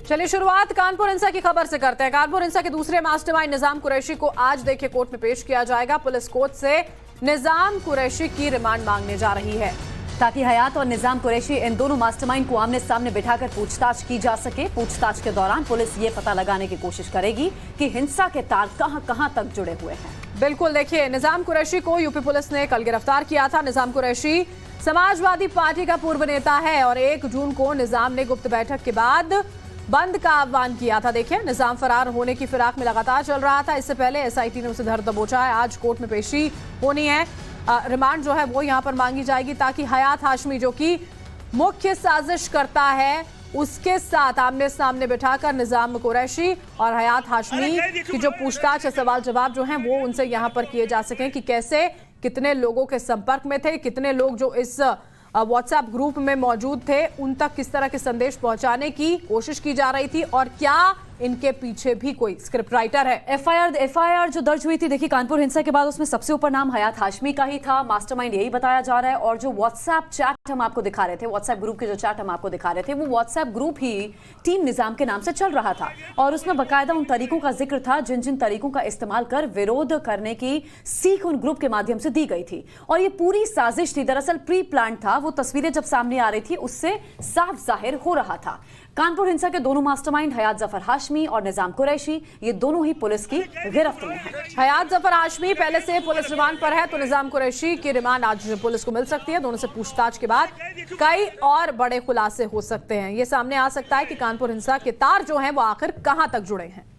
चलिए शुरुआत कानपुर हिंसा की खबर से करते हैं। कानपुर हिंसा के दूसरे मास्टरमाइंड निजाम कुरैशी को आज देखिए कोर्ट में पेश किया जाएगा। पुलिस कोर्ट से निजाम कुरैशी की रिमांड मांगने जा रही है ताकि हयात और निजाम कुरैशी इन दोनों मास्टरमाइंड को आमने सामने बिठाकर पूछताछ की जा सके। पूछताछ के दौरान पुलिस ये पता लगाने की कोशिश करेगी कि हिंसा के तार कहां तक जुड़े हुए हैं। बिल्कुल, देखिए निजाम कुरैशी को यूपी पुलिस ने कल गिरफ्तार किया था। निजाम कुरैशी समाजवादी पार्टी का पूर्व नेता है और 1 जून को निजाम ने गुप्त बैठक के बाद बंद का आह्वान किया था। देखिए निजाम फरार होने की फिराक में लगातार चल रहा था। इससे पहले एसआईटी ने उसे धर दबोचा है। आज कोर्ट में पेशी होनी है। रिमांड जो है वो यहां पर मांगी जाएगी ताकि हयात हाशमी जो कि मुख्य साजिश करता है उसके साथ आमने सामने बिठाकर निजाम कुरैशी और हयात हाशमी की जो पूछताछ सवाल जवाब जो हैं वो उनसे यहां पर किए जा सकें कि कैसे कितने लोगों के संपर्क में थे, कितने लोग जो इस व्हाट्सएप ग्रुप में मौजूद थे उन तक किस तरह के संदेश पहुंचाने की कोशिश की जा रही थी और क्या इनके पीछे भी कोई स्क्रिप्ट राइटर है। एफआईआर जो दर्ज हुई थी देखिए कानपुर हिंसा के बाद उसमें सबसे ऊपर नाम हयात हाशमी का ही था। मास्टरमाइंड यही बताया जा रहा है। और जो व्हाट्सएप चैट हम आपको दिखा रहे थे, व्हाट्सएप ग्रुप के जो चैट हम आपको दिखा रहे थे, वो व्हाट्सएप ग्रुप ही टीम निजाम के नाम से चल रहा था और उसमें बाकायदा उन तरीकों का जिक्र था जिन जिन तरीकों का इस्तेमाल कर विरोध करने की सीख उन ग्रुप के माध्यम से दी गई थी। और ये पूरी साजिश थी, दरअसल प्री प्लान था। वो तस्वीरें जब सामने आ रही थी उससे साफ जाहिर हो रहा था। कानपुर हिंसा के दोनों मास्टरमाइंड हयात जफर हाशमी और निजाम कुरैशी ये दोनों ही पुलिस की गिरफ्त में हैं। हयात जफर हाशमी पहले से पुलिस रिमांड पर है तो निजाम कुरैशी की रिमांड आज पुलिस को मिल सकती है। दोनों से पूछताछ के बाद कई और बड़े खुलासे हो सकते हैं। ये सामने आ सकता है कि कानपुर हिंसा के तार जो हैं वो आखिर कहां तक जुड़े हैं।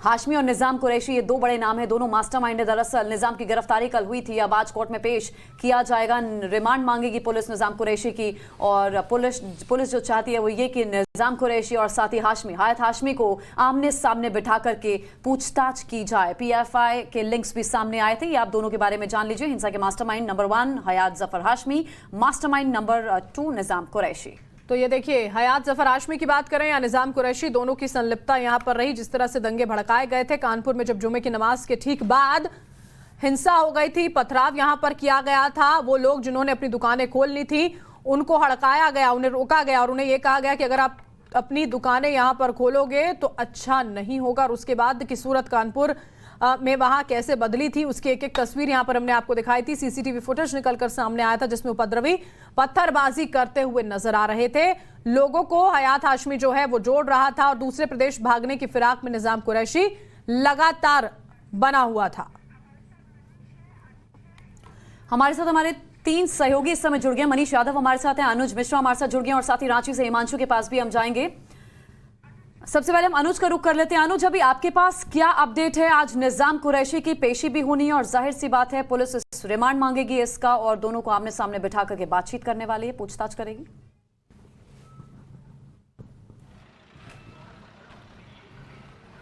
हाशमी और निजाम कुरैशी ये दो बड़े नाम हैं, दोनों मास्टरमाइंड है। दरअसल निजाम की गिरफ्तारी कल हुई थी, अब आज कोर्ट में पेश किया जाएगा। रिमांड मांगेगी पुलिस निजाम कुरैशी की और पुलिस जो चाहती है वो ये कि निजाम कुरैशी और साथ ही हयात हाशमी को आमने सामने बिठा करके पूछताछ की जाए। पीएफआई के लिंक्स भी सामने आए थे, ये आप दोनों के बारे में जान लीजिए। हिंसा के मास्टरमाइंड नंबर 1 हयात जफर हाशमी, मास्टरमाइंड नंबर 2 निजाम कुरैशी। तो ये देखिए हयात जफर हाशमी की बात करें या निजाम कुरैशी, दोनों की संलिप्तता यहां पर रही। जिस तरह से दंगे भड़काए गए थे कानपुर में जब जुमे की नमाज के ठीक बाद हिंसा हो गई थी, पथराव यहां पर किया गया था। वो लोग जिन्होंने अपनी दुकानें खोलनी थी उनको हड़काया गया, उन्हें रोका गया और उन्हें यह कहा गया कि अगर आप अपनी दुकानें यहां पर खोलोगे तो अच्छा नहीं होगा। और उसके बाद की सूरत कानपुर में वहां कैसे बदली थी उसकी एक एक तस्वीर यहां पर हमने आपको दिखाई थी। सीसीटीवी फुटेज निकलकर सामने आया था जिसमें उपद्रवी पत्थरबाजी करते हुए नजर आ रहे थे। लोगों को हयात हाशमी जो है वो जोड़ रहा था और दूसरे प्रदेश भागने की फिराक में निजाम कुरैशी लगातार बना हुआ था। हमारे साथ हमारे 3 सहयोगी इस समय जुड़ गए। मनीष यादव हमारे साथ हैं, अनुज मिश्रा हमारे साथ जुड़ गए और साथ ही रांची से हिमांशु के पास भी हम जाएंगे। सबसे पहले हम अनुज का रुख कर लेते हैं। अनुज, अभी आपके पास क्या अपडेट है? आज निजाम कुरैशी की पेशी भी होनी है और जाहिर सी बात है पुलिस इस रिमांड मांगेगी इसका और दोनों को आमने सामने बिठा करके बातचीत करने वाली है, पूछताछ करेगी।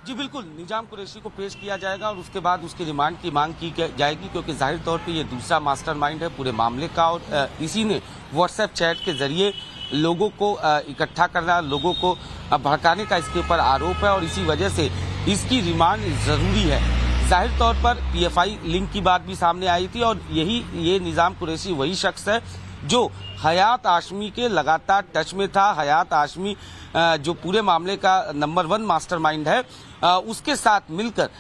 जी बिल्कुल, निजाम कुरैशी को पेश किया जाएगा और उसके बाद उसकी रिमांड की मांग की जाएगी क्योंकि जाहिर तौर पे ये दूसरा मास्टरमाइंड है पूरे मामले का और इसी ने व्हाट्सएप चैट के जरिए लोगों को इकट्ठा करना, लोगों को भड़काने का इसके ऊपर आरोप है और इसी वजह से इसकी रिमांड जरूरी है। जाहिर तौर पर पीएफआई लिंक की बात भी सामने आई थी और ये निजाम कुरैशी वही शख्स है जो हयात हाशमी के लगातार टच में था। हयात हाशमी जो पूरे मामले का नंबर 1 मास्टरमाइंड है उसके साथ मिलकर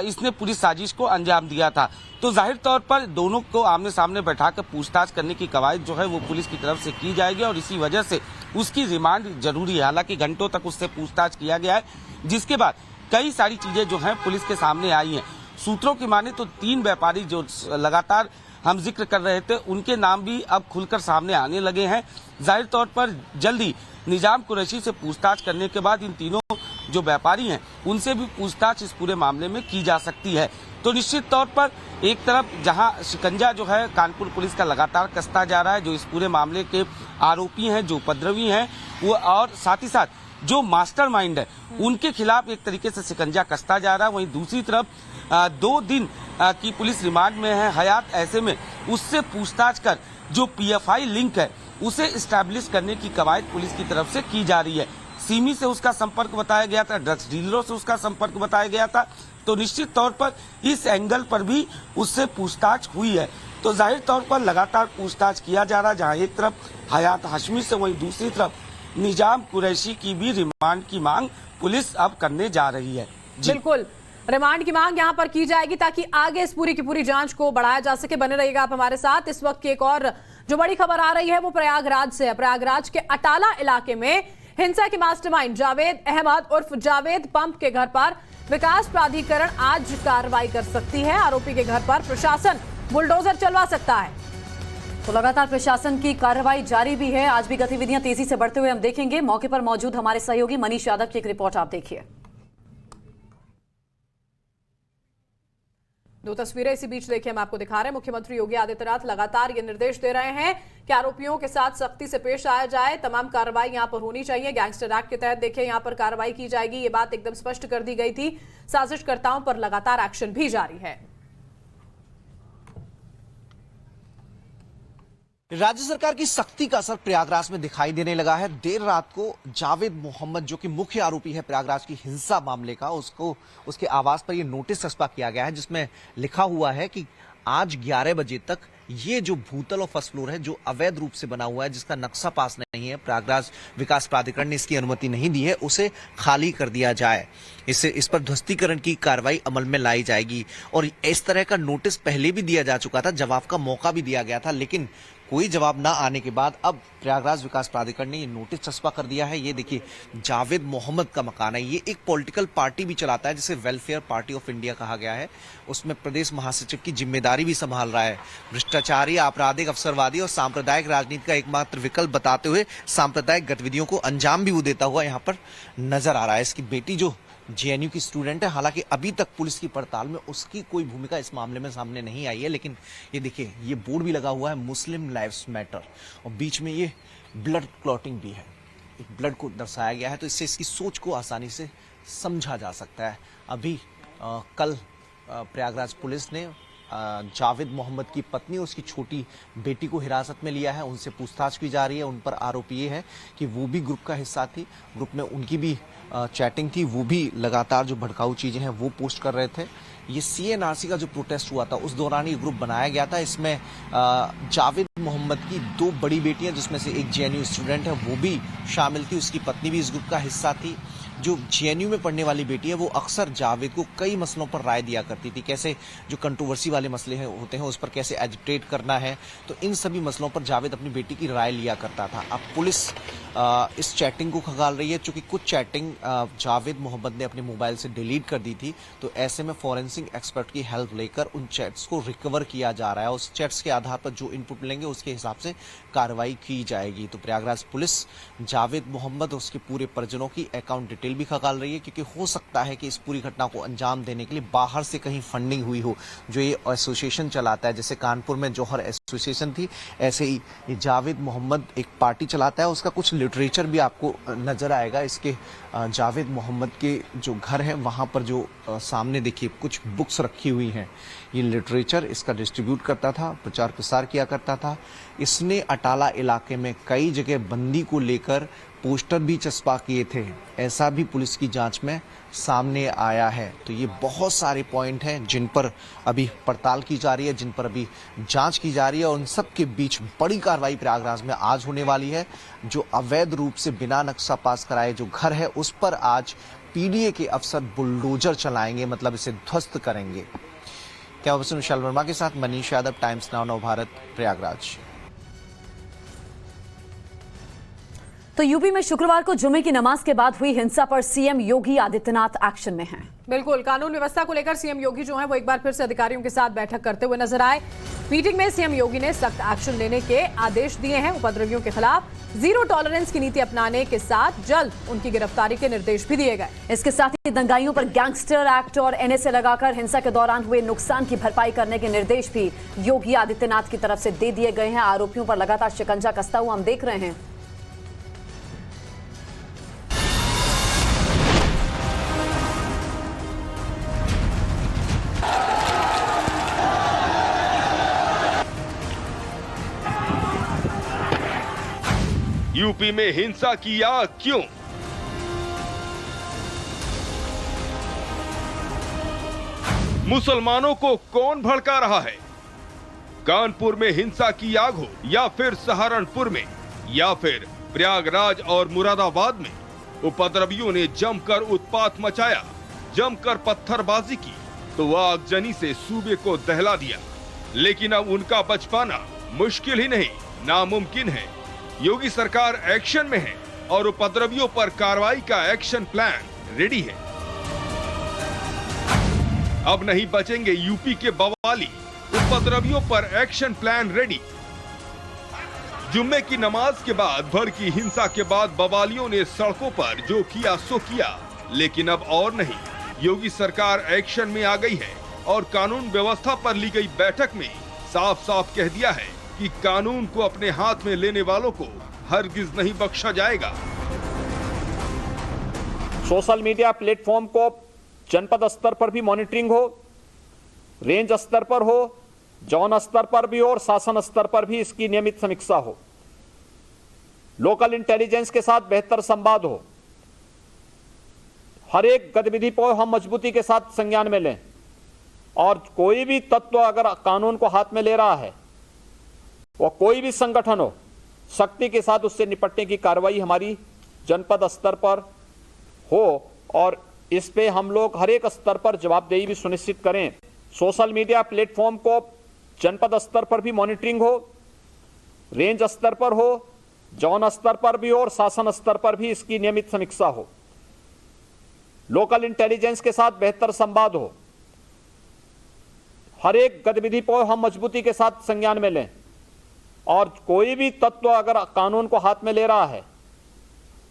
इसने पूरी साजिश को अंजाम दिया था। तो जाहिर तौर पर दोनों को आमने सामने बैठाकर पूछताछ करने की कवायद जो है वो पुलिस की तरफ से की जाएगी और इसी वजह से उसकी रिमांड जरूरी है। हालांकि घंटों तक उससे पूछताछ किया गया है जिसके बाद कई सारी चीजें जो हैं पुलिस के सामने आई हैं। सूत्रों की माने तो 3 व्यापारी जो लगातार हम जिक्र कर रहे थे उनके नाम भी अब खुलकर सामने आने लगे हैं। जाहिर तौर पर जल्दी निजाम कुरैशी से पूछताछ करने के बाद इन तीनों जो व्यापारी हैं उनसे भी पूछताछ इस पूरे मामले में की जा सकती है। तो निश्चित तौर पर एक तरफ जहां शिकंजा जो है कानपुर पुलिस का लगातार कसता जा रहा है, जो इस पूरे मामले के आरोपी हैं, जो उपद्रवी हैं, वो और साथ ही साथ जो मास्टरमाइंड है उनके खिलाफ एक तरीके से शिकंजा कसता जा रहा है। वहीं दूसरी तरफ 2 दिन की पुलिस रिमांड में है हयात, ऐसे में उससे पूछताछ कर जो पीएफआई लिंक है उसे इस्टेब्लिश करने की कवायद पुलिस की तरफ से की जा रही है। सीमी से उसका संपर्क बताया गया था, ड्रग्स डीलरों से उसका संपर्क बताया गया था, तो निश्चित तौर पर इस एंगल पर भी उससे पूछताछ हुई है। तो जाहिर तौर पर लगातार पूछताछ किया जा रहा है, जहां एक तरफ हयात हाशमी से वहीं दूसरी तरफ निजाम कुरैशी की भी रिमांड की मांग पुलिस अब करने जा रही है। बिल्कुल, रिमांड की मांग यहां पर की जाएगी ताकि आगे इस पूरी की पूरी जांच को बढ़ाया जा सके। बने रहिएगा आप हमारे साथ। इस वक्त की एक और जो बड़ी खबर आ रही है वो प्रयागराज से है। प्रयागराज के अटाला इलाके में हिंसा के मास्टरमाइंड जावेद अहमद उर्फ जावेद पंप के घर पर विकास प्राधिकरण आज कार्रवाई कर सकती है। आरोपी के घर पर प्रशासन बुलडोजर चलवा सकता है। तो लगातार प्रशासन की कार्रवाई जारी भी है। आज भी गतिविधियां तेजी से बढ़ते हुए हम देखेंगे। मौके पर मौजूद हमारे सहयोगी मनीष यादव की एक रिपोर्ट आप देखिए। दो तस्वीरें इसी बीच देखिए हम आपको दिखा रहे हैं। मुख्यमंत्री योगी आदित्यनाथ लगातार ये निर्देश दे रहे हैं कि आरोपियों के साथ सख्ती से पेश आया जाए। तमाम कार्रवाई यहां पर होनी चाहिए। गैंगस्टर एक्ट के तहत देखिए यहां पर कार्रवाई की जाएगी। ये बात एकदम स्पष्ट कर दी गई थी। साजिशकर्ताओं पर लगातार एक्शन भी जारी है। राज्य सरकार की सख्ती का असर प्रयागराज में दिखाई देने लगा है। देर रात को जावेद मोहम्मद जो कि मुख्य आरोपी है प्रयागराज की हिंसा मामले का, उसके आवास पर यह नोटिस चस्पा किया गया है जिसमें लिखा हुआ है कि आज 11 बजे तक ये जो भूतल और फर्स्ट फ्लोर है जो अवैध रूप से बना हुआ है, जिसका नक्शा पास नहीं है, प्रयागराज विकास प्राधिकरण ने इसकी अनुमति नहीं दी है, उसे खाली कर दिया जाए। इस पर ध्वस्तीकरण की कार्रवाई अमल में लाई जाएगी। और इस तरह का नोटिस पहले भी दिया जा चुका था, जवाब का मौका भी दिया गया था, लेकिन कोई जवाब ना आने के बाद अब प्रयागराज विकास प्राधिकरण ने ये नोटिस चस्पा कर दिया है। ये देखिए जावेद मोहम्मद का मकान है। ये एक पॉलिटिकल पार्टी भी चलाता है जिसे वेलफेयर पार्टी ऑफ इंडिया कहा गया है। उसमें प्रदेश महासचिव की जिम्मेदारी भी संभाल रहा है। भ्रष्टाचारी, आपराधिक, अवसरवादी और सांप्रदायिक राजनीति का एकमात्र विकल्प बताते हुए सांप्रदायिक गतिविधियों को अंजाम भी वो देता हुआ यहाँ पर नजर आ रहा है। इसकी बेटी जो जेएनयू की स्टूडेंट है, हालांकि अभी तक पुलिस की पड़ताल में उसकी कोई भूमिका इस मामले में सामने नहीं आई है, लेकिन ये देखिए ये बोर्ड भी लगा हुआ है मुस्लिम लाइव्स मैटर और बीच में ये ब्लड क्लॉटिंग भी है, एक ब्लड को दर्शाया गया है, तो इससे इसकी सोच को आसानी से समझा जा सकता है। अभी कल प्रयागराज पुलिस ने जावेद मोहम्मद की पत्नी और उसकी छोटी बेटी को हिरासत में लिया है। उनसे पूछताछ की जा रही है। उन पर आरोप ये है कि वो भी ग्रुप का हिस्सा थी, ग्रुप में उनकी भी चैटिंग थी, वो भी लगातार जो भड़काऊ चीजें हैं वो पोस्ट कर रहे थे। ये सीएनआरसी का जो प्रोटेस्ट हुआ था उस दौरान ये ग्रुप बनाया गया था। इसमें जावेद मोहम्मद की 2 बड़ी बेटियां जिसमें से एक जेएनयू स्टूडेंट है वो भी शामिल थी, उसकी पत्नी भी इस ग्रुप का हिस्सा थी। जो जेएनयू में पढ़ने वाली बेटी है वो अक्सर जावेद को कई मसलों पर राय दिया करती थी, कैसे जो कंट्रोवर्सी वाले मसले होते हैं उस पर कैसे एजिटेट करना है, तो इन सभी मसलों पर जावेद अपनी बेटी की राय लिया करता था। अब पुलिस इस चैटिंग को खंगाल रही है, चूंकि कुछ चैटिंग जावेद मोहम्मद ने अपने मोबाइल से डिलीट कर दी थी, तो ऐसे में फॉरेंसिक एक्सपर्ट की हेल्प लेकर उन चैट्स को रिकवर किया जा रहा है। उस चैट्स के आधार पर जो इनपुट मिलेंगे उसके हिसाब से कार्रवाई की जाएगी। तो प्रयागराज पुलिस जावेद मोहम्मद और उसके पूरे परिजनों की अकाउंट डिटेल भी खंगाल रही है, क्योंकि हो सकता है कि इस पूरी घटना को अंजाम देने के लिए बाहर से कहीं फंडिंग हुई हो। जो ये एसोसिएशन चलाता है, जैसे कानपुर में जौहर एसोसिएशन थी, ऐसे ही ये जावेद मोहम्मद एक पार्टी चलाता है। उसका कुछ लिटरेचर भी आपको नजर आएगा। इसके जावेद मोहम्मद के जो घर है वहां पर जो सामने देखिए कुछ बुक्स रखी हुई हैं, ये लिटरेचर इसका डिस्ट्रीब्यूट करता था, प्रचार प्रसार किया करता था। इसने अटाला इलाके में कई जगह बंदी को लेकर पोस्टर भी चस्पा किए थे, ऐसा भी पुलिस की जांच में सामने आया है। तो ये बहुत सारे पॉइंट हैं जिन पर अभी पड़ताल की जा रही है, जिन पर अभी जांच की जा रही है, और उन सब के बीच बड़ी कार्रवाई प्रयागराज में आज होने वाली है। जो अवैध रूप से बिना नक्शा पास कराए जो घर है उस पर आज पीडीए के अफसर बुलडोजर चलाएंगे, मतलब इसे ध्वस्त करेंगे। क्या विशाल वर्मा के साथ मनीष यादव, टाइम्स नाउ नवभारत, प्रयागराज। तो यूपी में शुक्रवार को जुमे की नमाज के बाद हुई हिंसा पर सीएम योगी आदित्यनाथ एक्शन में हैं। बिल्कुल, कानून व्यवस्था को लेकर सीएम योगी जो है वो एक बार फिर से अधिकारियों के साथ बैठक करते हुए नजर आए। मीटिंग में सीएम योगी ने सख्त एक्शन लेने के आदेश दिए हैं। उपद्रवियों के खिलाफ जीरो टॉलरेंस की नीति अपनाने के साथ जल्द उनकी गिरफ्तारी के निर्देश भी दिए गए। इसके साथ ही दंगाइयों पर गैंगस्टर एक्ट और एनएसए लगाकर हिंसा के दौरान हुए नुकसान की भरपाई करने के निर्देश भी योगी आदित्यनाथ की तरफ से दे दिए गए हैं। आरोपियों पर लगातार शिकंजा कसता हुआ हम देख रहे हैं। यूपी में हिंसा की आग क्यों? मुसलमानों को कौन भड़का रहा है? कानपुर में हिंसा की आग हो, या फिर सहारनपुर में, या फिर प्रयागराज और मुरादाबाद में उपद्रवियों ने जमकर उत्पात मचाया, जमकर पत्थरबाजी की तो आगजनी से सूबे को दहला दिया। लेकिन अब उनका बच पाना मुश्किल ही नहीं, नामुमकिन है। योगी सरकार एक्शन में है और उपद्रवियों पर कार्रवाई का एक्शन प्लान रेडी है। अब नहीं बचेंगे यूपी के बवाली, उपद्रवियों पर एक्शन प्लान रेडी। जुम्मे की नमाज के बाद भड़की हिंसा के बाद बवालियों ने सड़कों पर जो किया सो किया, लेकिन अब और नहीं। योगी सरकार एक्शन में आ गई है और कानून व्यवस्था पर ली गई बैठक में साफ साफ कह दिया है कि कानून को अपने हाथ में लेने वालों को हरगिज नहीं बख्शा जाएगा। सोशल मीडिया प्लेटफॉर्म को जनपद स्तर पर भी मॉनिटरिंग हो, रेंज स्तर पर हो, जोन स्तर पर भी हो और शासन स्तर पर भी इसकी नियमित समीक्षा हो। लोकल इंटेलिजेंस के साथ बेहतर संवाद हो। हर एक गतिविधि को हम मजबूती के साथ संज्ञान में लें और कोई भी तत्व अगर कानून को हाथ में ले रहा है और कोई भी संगठन हो, सख्ती के साथ उससे निपटने की कार्रवाई हमारी जनपद स्तर पर हो और इस पे हम लोग हर एक स्तर पर जवाबदेही भी सुनिश्चित करें। सोशल मीडिया प्लेटफॉर्म को जनपद स्तर पर भी मॉनिटरिंग हो, रेंज स्तर पर हो, जोन स्तर पर भी हो और शासन स्तर पर भी इसकी नियमित समीक्षा हो। लोकल इंटेलिजेंस के साथ बेहतर संवाद हो। हर एक गतिविधि को हम मजबूती के साथ संज्ञान में लें और कोई भी तत्व अगर कानून को हाथ में ले रहा है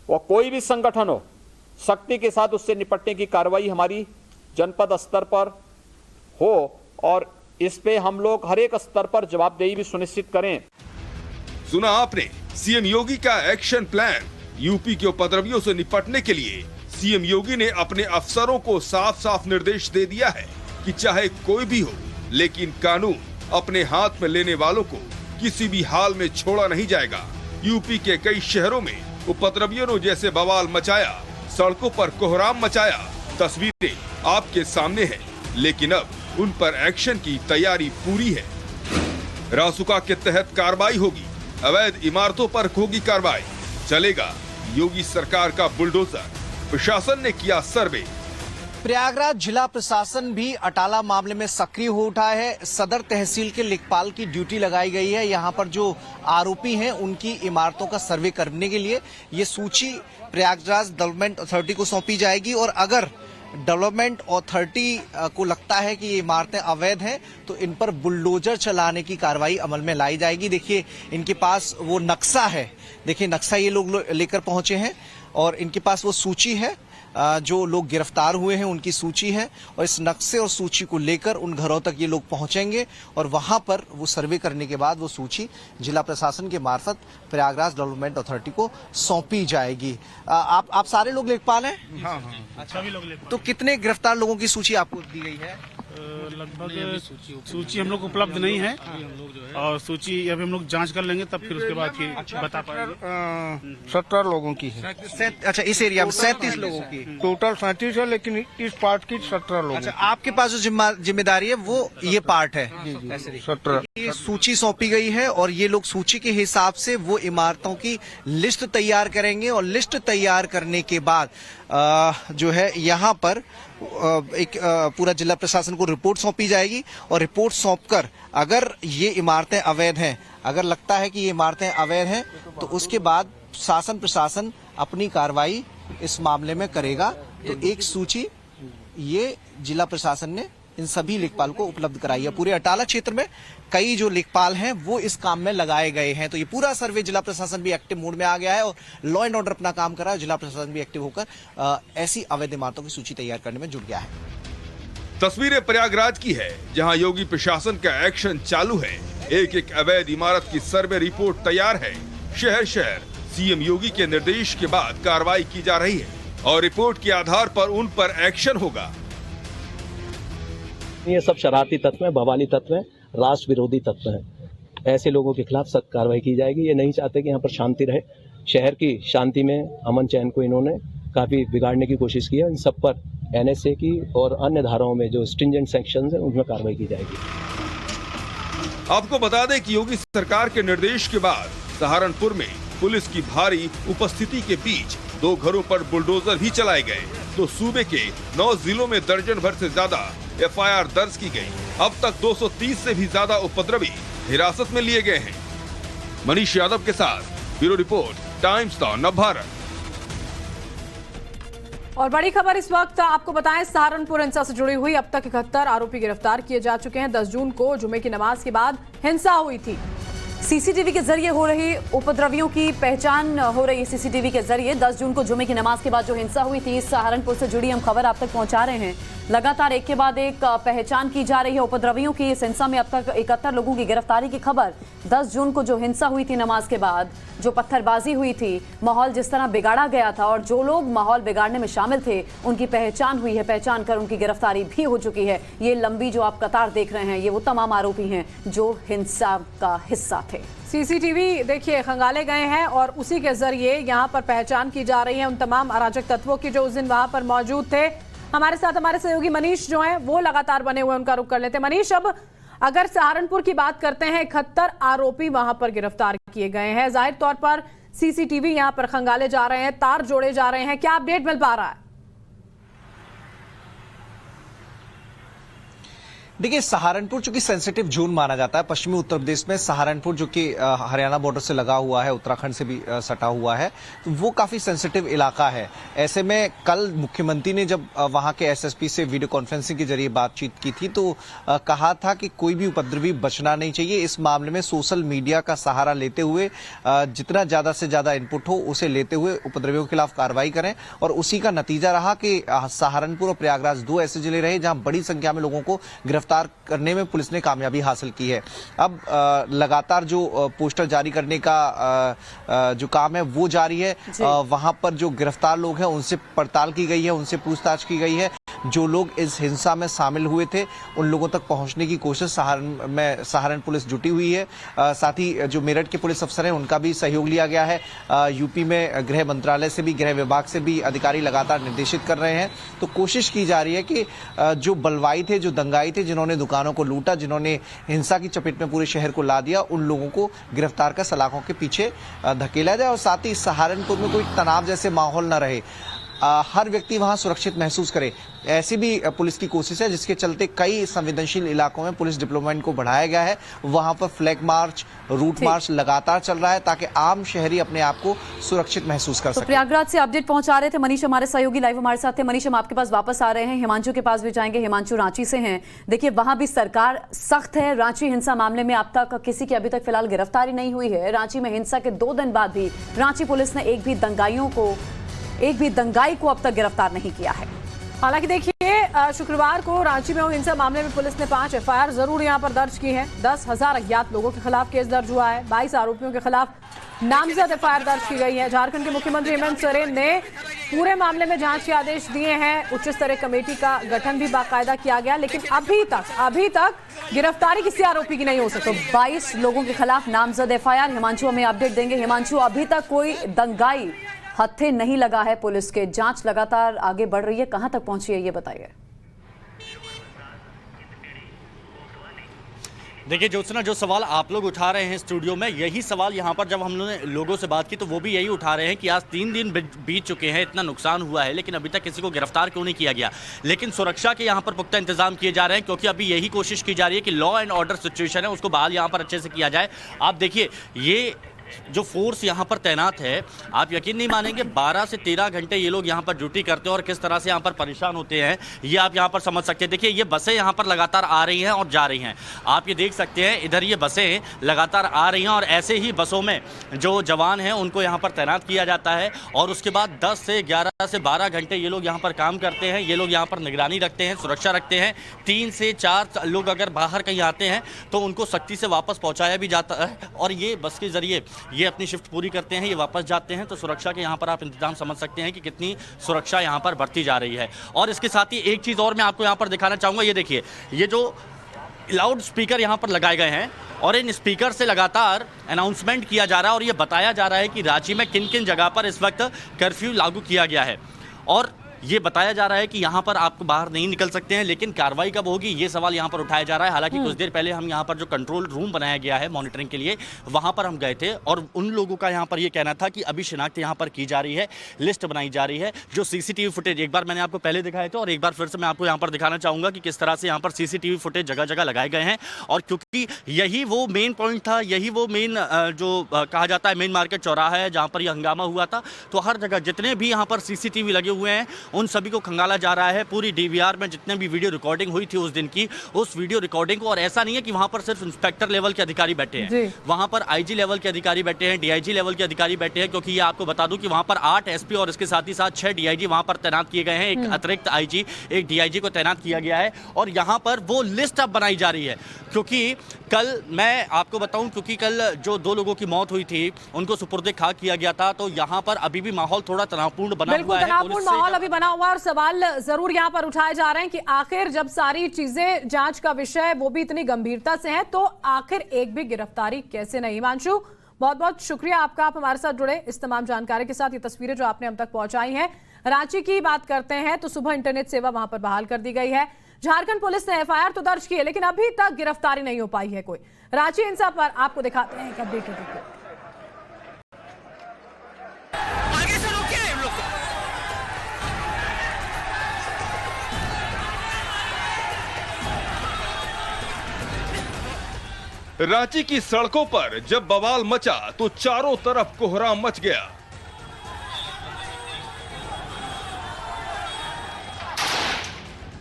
और कोई भी संगठन हो, सख्ती के साथ उससे निपटने की कार्रवाई हमारी जनपद स्तर पर हो और इस पे हम लोग हर एक स्तर पर जवाबदेही भी सुनिश्चित करें। सुना आपने सीएम योगी का एक्शन प्लान। यूपी के उपद्रवियों से निपटने के लिए सीएम योगी ने अपने अफसरों को साफ साफ निर्देश दे दिया है कि चाहे कोई भी हो, लेकिन कानून अपने हाथ में लेने वालों को किसी भी हाल में छोड़ा नहीं जाएगा। यूपी के कई शहरों में उपद्रवियों ने जैसे बवाल मचाया, सड़कों पर कोहराम मचाया, तस्वीरें आपके सामने हैं, लेकिन अब उन पर एक्शन की तैयारी पूरी है। रासुका के तहत कार्रवाई होगी, अवैध इमारतों पर होगी कार्रवाई, चलेगा योगी सरकार का बुलडोजर। प्रशासन ने किया सर्वे। प्रयागराज जिला प्रशासन भी अटाला मामले में सक्रिय हो उठा है। सदर तहसील के लेखपाल की ड्यूटी लगाई गई है। यहाँ पर जो आरोपी हैं उनकी इमारतों का सर्वे करने के लिए ये सूची प्रयागराज डेवलपमेंट अथॉरिटी को सौंपी जाएगी और अगर डेवलपमेंट अथॉरिटी को लगता है कि ये इमारतें अवैध हैं तो इन पर बुलडोजर चलाने की कार्रवाई अमल में लाई जाएगी। देखिए इनके पास वो नक्शा है, देखिए नक्शा ये लोग लेकर पहुंचे हैं और इनके पास वो सूची है, जो लोग गिरफ्तार हुए हैं उनकी सूची है और इस नक्शे और सूची को लेकर उन घरों तक ये लोग पहुंचेंगे और वहां पर वो सर्वे करने के बाद वो सूची जिला प्रशासन के मार्फत प्रयागराज डेवलपमेंट अथॉरिटी को सौंपी जाएगी। आप सारे लोग लेखपाल हैं? हाँ, सभी लोग लेखपाल। तो कितने गिरफ्तार लोगों की सूची आपको दी गई है? लगभग सूची हम लोग उपलब्ध नहीं है और सूची अभी हम लोग जांच कर लेंगे तब फिर उसके बाद बता पाएंगे। 17 लोगों की है। अच्छा, इस एरिया में 37 लोगों की टोटल 37 है, लेकिन इस पार्ट की 17 लोग। अच्छा, आपके पास जो जिम्मेदारी है वो ये पार्ट है? 17 ये सूची सौंपी गई है और ये लोग सूची के हिसाब से वो इमारतों की लिस्ट तैयार करेंगे और लिस्ट तैयार करने के बाद जो है यहाँ पर एक पूरा जिला प्रशासन को रिपोर्ट सौंपी जाएगी और रिपोर्ट सौंपकर अगर ये इमारतें अवैध हैं, अगर लगता है कि ये इमारतें अवैध हैं तो उसके बाद शासन प्रशासन अपनी कार्रवाई इस मामले में करेगा। तो एक सूची ये जिला प्रशासन ने इन सभी लेखपाल को उपलब्ध कराई है। पूरे अटाला क्षेत्र में कई जो लेखपाल हैं वो इस काम में लगाए गए हैं। तो ये पूरा सर्वे जिला प्रशासन भी एक्टिव मोड में आ गया है और लॉ एंड ऑर्डर अपना काम कर रहा है। जिला प्रशासन भी एक्टिव होकर ऐसी अवैध इमारतों की सूची तैयार करने में जुट गया है। तस्वीरें प्रयागराज की है, जहां योगी प्रशासन का एक्शन चालू है। एक एक अवैध इमारत की सर्वे रिपोर्ट तैयार है। शहर शहर सीएम योगी के निर्देश के बाद कार्रवाई की जा रही है और रिपोर्ट के आधार पर उन पर एक्शन होगा। ये सब शरारती तत्व हैं, बवाली तत्व हैं, राष्ट्र विरोधी तत्व हैं। ऐसे लोगों के खिलाफ सख्त कार्रवाई की जाएगी। ये नहीं चाहते कि यहाँ पर शांति रहे। शहर की शांति में अमन चैन को इन्होंने काफी बिगाड़ने की कोशिश की है। इन सब पर एनएसए की और अन्य धाराओं में जो स्ट्रिंजेंट सैंक्शंस हैं उनमें कार्रवाई की जाएगी। आपको बता दें कि योगी सरकार के निर्देश के बाद सहारनपुर में पुलिस की भारी उपस्थिति के बीच 2 घरों पर बुलडोजर भी चलाए गए तो सूबे के 9 जिलों में दर्जन भर से ज्यादा एफआईआर दर्ज की गई। अब तक 230 से भी ज्यादा उपद्रवी हिरासत में लिए गए हैं। मनीष यादव के साथ bureau report, times now Navbharat. और बड़ी खबर इस वक्त आपको बताएं, सहारनपुर हिंसा से जुड़ी हुई अब तक 71 आरोपी गिरफ्तार किए जा चुके हैं। 10 जून को जुमे की नमाज के बाद हिंसा हुई थी। सीसीटीवी के जरिए हो रही उपद्रवियों की पहचान हो रही है। सीसीटीवी के जरिए 10 जून को जुमे की नमाज के बाद जो हिंसा हुई थी, सहारनपुर से जुड़ी हम खबर आप तक पहुंचा रहे हैं। लगातार एक के बाद एक पहचान की जा रही है उपद्रवियों की। इस हिंसा में अब तक 71 लोगों की गिरफ्तारी की खबर। 10 जून को जो हिंसा हुई थी नमाज के बाद, जो पत्थरबाजी हुई थी, माहौल जिस तरह बिगाड़ा गया था और जो लोग माहौल बिगाड़ने में शामिल थे उनकी पहचान हुई है। पहचान कर उनकी गिरफ्तारी भी हो चुकी है। ये लंबी जो आप कतार देख रहे हैं, ये वो तमाम आरोपी हैं जो हिंसा का हिस्सा थे। सीसीटीवी देखिए खंगाले गए हैं और उसी के जरिए यहां पर पहचान की जा रही है उन तमाम अराजक तत्वों की जो उस दिन वहां पर मौजूद थे। हमारे साथ हमारे सहयोगी मनीष जो हैं वो लगातार बने हुए, उनका रुख कर लेते हैं। मनीष, अब अगर सहारनपुर की बात करते हैं, 71 आरोपी वहां पर गिरफ्तार किए गए हैं। जाहिर तौर पर सीसीटीवी यहां पर खंगाले जा रहे हैं, तार जोड़े जा रहे हैं, क्या अपडेट मिल पा रहा है? देखिए, सहारनपुर चूंकि सेंसिटिव जोन माना जाता है पश्चिमी उत्तर प्रदेश में, सहारनपुर जो कि हरियाणा बॉर्डर से लगा हुआ है, उत्तराखंड से भी सटा हुआ है, तो वो काफी सेंसिटिव इलाका है। ऐसे में कल मुख्यमंत्री ने जब वहां के एसएसपी से वीडियो कॉन्फ्रेंसिंग के जरिए बातचीत की थी तो कहा था कि कोई भी उपद्रवी बचना नहीं चाहिए। इस मामले में सोशल मीडिया का सहारा लेते हुए जितना ज्यादा से ज्यादा इनपुट हो उसे लेते हुए उपद्रवियों के खिलाफ कार्रवाई करें, और उसी का नतीजा रहा कि सहारनपुर और प्रयागराज 2 ऐसे जिले रहे जहां बड़ी संख्या में लोगों को गिरफ्तार करने में पुलिस ने कामयाबी हासिल की है। अब लगातार जो पोस्टर जारी करने का जो काम है वो जारी है। वहां पर जो गिरफ्तार लोग हैं उनसे पड़ताल की गई है, उनसे पूछताछ की गई है। जो लोग इस हिंसा में शामिल हुए थे उन लोगों तक पहुंचने की कोशिश सहारन पुलिस जुटी हुई है। साथ ही जो मेरठ के पुलिस अफसर हैं उनका भी सहयोग लिया गया है। यूपी में गृह मंत्रालय से भी, गृह विभाग से भी अधिकारी लगातार निर्देशित कर रहे हैं। तो कोशिश की जा रही है कि जो बलवाई थे, जो दंगाई थे, जिन्होंने दुकानों को लूटा, जिन्होंने हिंसा की चपेट में पूरे शहर को ला दिया, उन लोगों को गिरफ्तार कर सलाखों के पीछे धकेला जाए और साथ ही सहारनपुर में कोई तनाव जैसे माहौल न रहे, हर व्यक्ति वहां सुरक्षित महसूस करे, ऐसी भी पुलिस की कोशिश है, जिसके चलते कई संवेदनशील इलाकों में पुलिस डिप्लोमेंट को बढ़ाया गया है। वहां पर फ्लैग मार्च, रूट मार्च लगातार चल रहा है ताकि आम शहरी अपने आप को सुरक्षित महसूस कर सके। प्रयागराज से अपडेट पहुंचा रहे थे मनीष, हमारे सहयोगी लाइव हमारे साथ थे। मनीष, हम आपके पास वापस आ रहे हैं, हिमांशु के पास भी जाएंगे। हिमांशु रांची से हैं। देखिए, वहां भी सरकार सख्त है। रांची हिंसा मामले में अब तक किसी की अभी तक फिलहाल गिरफ्तारी नहीं हुई है। रांची में हिंसा के 2 दिन बाद भी रांची पुलिस ने एक भी दंगाई को अब तक गिरफ्तार नहीं किया है। हालांकि देखिए, शुक्रवार को रांची में हुई हिंसा मामले में पुलिस ने 5 एफआईआर जरूर यहां पर दर्ज की है। 10,000 अज्ञात लोगों के खिलाफ केस दर्ज हुआ है। 22 आरोपियों के खिलाफ नामजद एफआईआर दर्ज की गई है। झारखंड के मुख्यमंत्री हेमंत सोरेन ने पूरे मामले में जांच के आदेश दिए हैं। उच्च स्तरीय कमेटी का गठन भी बाकायदा किया गया, लेकिन अभी तक गिरफ्तारी किसी आरोपी की नहीं हो सकती। 22 लोगों के खिलाफ नामजद एफआईआर। हिमांशु हमें अपडेट देंगे। हिमांशु, अभी तक कोई दंगाई हत्थे नहीं लगा है पुलिस के, जांच लगातार आगे बढ़ रही है, कहां तक पहुंची है ये बताइए। देखिए ज्योत्सना, जो सवाल आप लोग उठा रहे हैं स्टूडियो में, यही सवाल यहाँ पर जब हम लोगों से बात की तो वो भी यही उठा रहे हैं कि आज 3 दिन बीत चुके हैं, इतना नुकसान हुआ है, लेकिन अभी तक किसी को गिरफ्तार क्यों नहीं किया गया। लेकिन सुरक्षा के यहाँ पर पुख्ता इंतजाम किए जा रहे हैं, क्योंकि अभी यही कोशिश की जा रही है कि लॉ एंड ऑर्डर सिचुएशन है उसको बहाल यहाँ पर अच्छे से किया जाए। आप देखिए, ये जो फोर्स यहाँ पर तैनात है, आप यकीन नहीं मानेंगे 12 से 13 घंटे ये लोग यहाँ पर ड्यूटी करते हैं और किस तरह से यहाँ पर परेशान होते हैं ये आप यहाँ पर समझ सकते हैं। देखिए, ये बसें यहाँ पर लगातार आ रही हैं और जा रही हैं, आप ये देख सकते हैं। इधर ये बसें लगातार आ रही हैं और ऐसे ही बसों में जो जवान हैं उनको यहाँ पर तैनात किया जाता है और उसके बाद 10 से 11 से 12 घंटे ये लोग यहाँ पर काम करते हैं। ये लोग यहाँ पर निगरानी रखते हैं, सुरक्षा रखते हैं। 3 से 4 लोग अगर बाहर कहीं आते हैं तो उनको सख्ती से वापस पहुँचाया भी जाता है और ये बस के जरिए ये अपनी शिफ्ट पूरी करते हैं, ये वापस जाते हैं। तो सुरक्षा के यहाँ पर आप इंतजाम समझ सकते हैं कि कितनी सुरक्षा यहाँ पर बढ़ती जा रही है। और इसके साथ ही एक चीज़ और मैं आपको यहाँ पर दिखाना चाहूँगा। ये देखिए, ये जो लाउड स्पीकर यहाँ पर लगाए गए हैं और इन स्पीकर से लगातार अनाउंसमेंट किया जा रहा है और ये बताया जा रहा है कि रांची में किन किन जगह पर इस वक्त कर्फ्यू लागू किया गया है। और ये बताया जा रहा है कि यहाँ पर आप बाहर नहीं निकल सकते हैं, लेकिन कार्रवाई कब होगी ये सवाल यहाँ पर उठाया जा रहा है। हालांकि कुछ देर पहले हम यहाँ पर जो कंट्रोल रूम बनाया गया है मॉनिटरिंग के लिए, वहाँ पर हम गए थे और उन लोगों का यहाँ पर ये कहना था कि अभी शिनाख्त यहाँ पर की जा रही है, लिस्ट बनाई जा रही है। जो सीसीटीवी फुटेज एक बार मैंने आपको पहले दिखाए थे और एक बार फिर से मैं आपको यहाँ पर दिखाना चाहूँगा कि किस तरह से यहाँ पर सीसीटीवी फुटेज जगह जगह लगाए गए हैं। और क्योंकि यही वो मेन पॉइंट था, यही वो मेन जो कहा जाता है मेन मार्केट चौराहा है जहाँ पर यह हंगामा हुआ था, तो हर जगह जितने भी यहाँ पर सीसीटीवी लगे हुए हैं उन सभी को खंगाला जा रहा है। पूरी डीवीआर में जितने भी वीडियो रिकॉर्डिंग हुई थी उस दिन की, उस वीडियो रिकॉर्डिंग को, और ऐसा नहीं है कि वहाँ पर सिर्फ इंस्पेक्टर लेवल के अधिकारी बैठे हैं, वहाँ पर आईजी लेवल के अधिकारी बैठे हैं, डीआईजी लेवल के अधिकारी बैठे हैं। क्योंकि ये आपको बता दूं कि वहाँ पर 8 एसपी और इसके साथ ही साथ 6 डीआईजी वहाँ पर तैनात किए गए हैं, एक अतिरिक्त आईजी, एक डीआईजी को तैनात किया गया है। और यहाँ पर वो लिस्ट अब बनाई जा रही है, क्योंकि कल मैं आपको बताऊं, क्योंकि कल जो 2 लोगों की मौत हुई थी उनको सुपुर्द खाक किया गया था, तो यहाँ पर अभी भी माहौल थोड़ा तनावपूर्ण बना हुआ है। तनावपूर्ण माहौल अभी बना हुआ है और सवाल जरूर यहाँ पर उठाए जा रहे हैं कि आखिर जब सारी चीजें जांच का विषय वो भी इतनी गंभीरता से है, तो आखिर एक भी गिरफ्तारी कैसे नहीं। हिमांशु, बहुत बहुत शुक्रिया आपका, आप हमारे साथ जुड़े इस तमाम जानकारी के साथ। ये तस्वीरें जो आपने हम तक पहुंचाई हैं। रांची की बात करते हैं तो सुबह इंटरनेट सेवा वहां पर बहाल कर दी गई है। झारखंड पुलिस ने एफआईआर तो दर्ज की है, लेकिन अभी तक गिरफ्तारी नहीं हो पाई है कोई। रांची हिंसा पर आपको दिखाते हैं एक अपडेटेड रिपोर्ट। रांची की सड़कों पर जब बवाल मचा तो चारों तरफ कोहराम मच गया।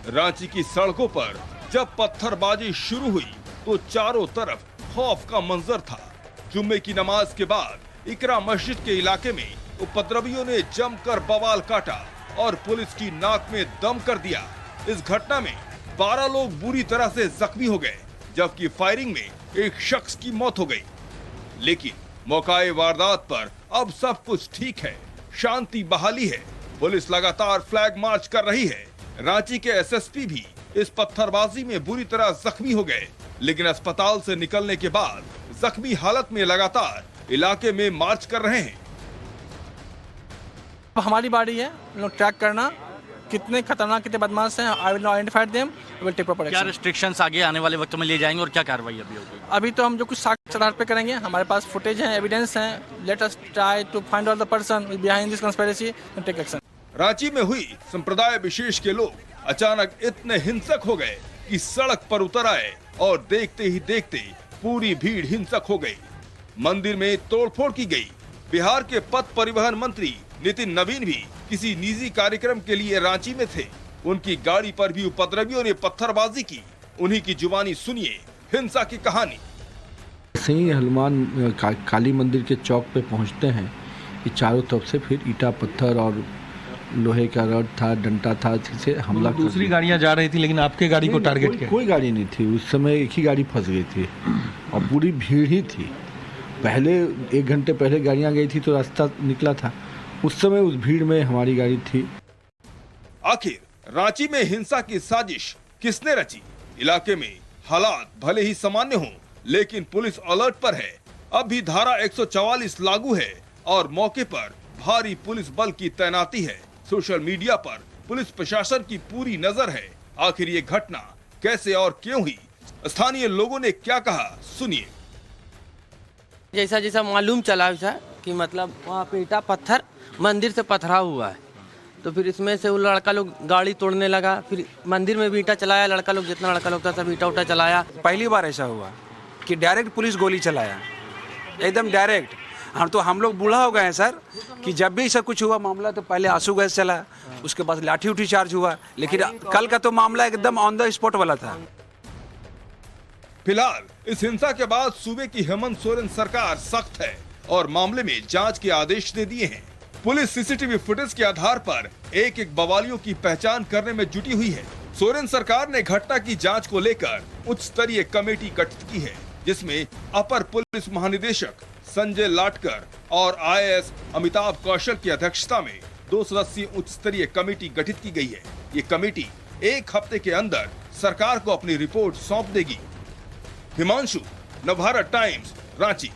रांची की सड़कों पर जब पत्थरबाजी शुरू हुई तो चारों तरफ खौफ का मंजर था। जुम्मे की नमाज के बाद इकरा मस्जिद के इलाके में उपद्रवियों ने जमकर बवाल काटा और पुलिस की नाक में दम कर दिया। इस घटना में 12 लोग बुरी तरह से जख्मी हो गए, जबकि फायरिंग में एक शख्स की मौत हो गई। लेकिन मौकाए वारदात पर अब सब कुछ ठीक है, शांति बहाली है। पुलिस लगातार फ्लैग मार्च कर रही है। रांची के एसएसपी भी इस पत्थरबाजी में बुरी तरह जख्मी हो गए, लेकिन अस्पताल से निकलने के बाद जख्मी हालत में लगातार इलाके में मार्च कर रहे हैं। हमारी बारी है लोग ट्रैक करना, कितने खतरनाक, कितने बदमाश हैं। I will identify them, will take proper action. क्या रिस्ट्रिक्शंस आगे आने वाले वक्त में ले जाएंगे और क्या कार्रवाई अभी होगी? अभी तो हम जो कुछ साक्ष्य आधार पे करेंगे, हमारे पास फुटेज है, एविडेंस है। Let us try to find out the person behind this conspiracy and take action. Ranchi में हुई संप्रदाय विशेष के लोग अचानक इतने हिंसक हो गए कि सड़क पर उतर आए और देखते ही देखते पूरी भीड़ हिंसक हो गई। मंदिर में तोड़फोड़ की गई। बिहार के पथ परिवहन मंत्री नितिन नवीन भी किसी निजी कार्यक्रम के लिए रांची में थे। उनकी गाड़ी पर भी उपद्रवियों ने पत्थरबाजी की। उन्हीं की जुबानी सुनिए हिंसा की कहानी। ऐसे ही हनुमान काली मंदिर के चौक पे पहुंचते हैं कि चारों तरफ से फिर ईटा पत्थर और लोहे का रड था, डंडा था, जिससे हमला। दूसरी गाड़ियां जा रही थी, लेकिन आपके गाड़ी को टारगेट किया? कोई गाड़ी नहीं थी उस समय, एक ही गाड़ी फंस गई थी और पूरी भीड़ ही थी। पहले 1 घंटे पहले गाड़ियां गई थी तो रास्ता निकला था, उस समय उस भीड़ में हमारी गाड़ी थी। आखिर रांची में हिंसा की साजिश किसने रची? इलाके में हालात भले ही सामान्य हों, लेकिन पुलिस अलर्ट पर है। अब भी धारा 144 लागू है और मौके पर भारी पुलिस बल की तैनाती है। सोशल मीडिया पर पुलिस प्रशासन की पूरी नजर है। आखिर ये घटना कैसे और क्यों हुई, स्थानीय लोगों ने क्या कहा, सुनिए। जैसा जैसा मालूम चला वैसा कि मतलब वहाँ पे ईटा पत्थर मंदिर से पथरा हुआ है, तो फिर इसमें से वो लड़का लोग गाड़ी तोड़ने लगा। फिर मंदिर में भी ईटा चलाया, लड़का लोग, जितना लड़का लोग था सब ईटा उटा चलाया। पहली बार ऐसा हुआ कि डायरेक्ट पुलिस गोली चलाया, एकदम डायरेक्ट। हम लोग बूढ़ा हो गए हैं सर कि जब भी ऐसा कुछ हुआ मामला तो पहले आंसू गैस चला, उसके बाद लाठी उठी चार्ज हुआ, लेकिन कल का तो मामला एकदम ऑन द स्पॉट वाला था। फिलहाल इस हिंसा के बाद सूबे की हेमंत सोरेन सरकार सख्त है और मामले में जांच के आदेश दे दिए हैं। पुलिस सीसीटीवी फुटेज के आधार पर एक एक बवालियों की पहचान करने में जुटी हुई है। सोरेन सरकार ने घटना की जांच को लेकर उच्च स्तरीय कमेटी गठित की है, जिसमें अपर पुलिस महानिदेशक संजय लाटकर और आईएएस अमिताभ कौशल की अध्यक्षता में 2 सदस्यीय उच्च स्तरीय कमेटी गठित की गई है। ये कमेटी 1 हफ्ते के अंदर सरकार को अपनी रिपोर्ट सौंप देगी। हिमांशु, नवभारत टाइम्स, रांची।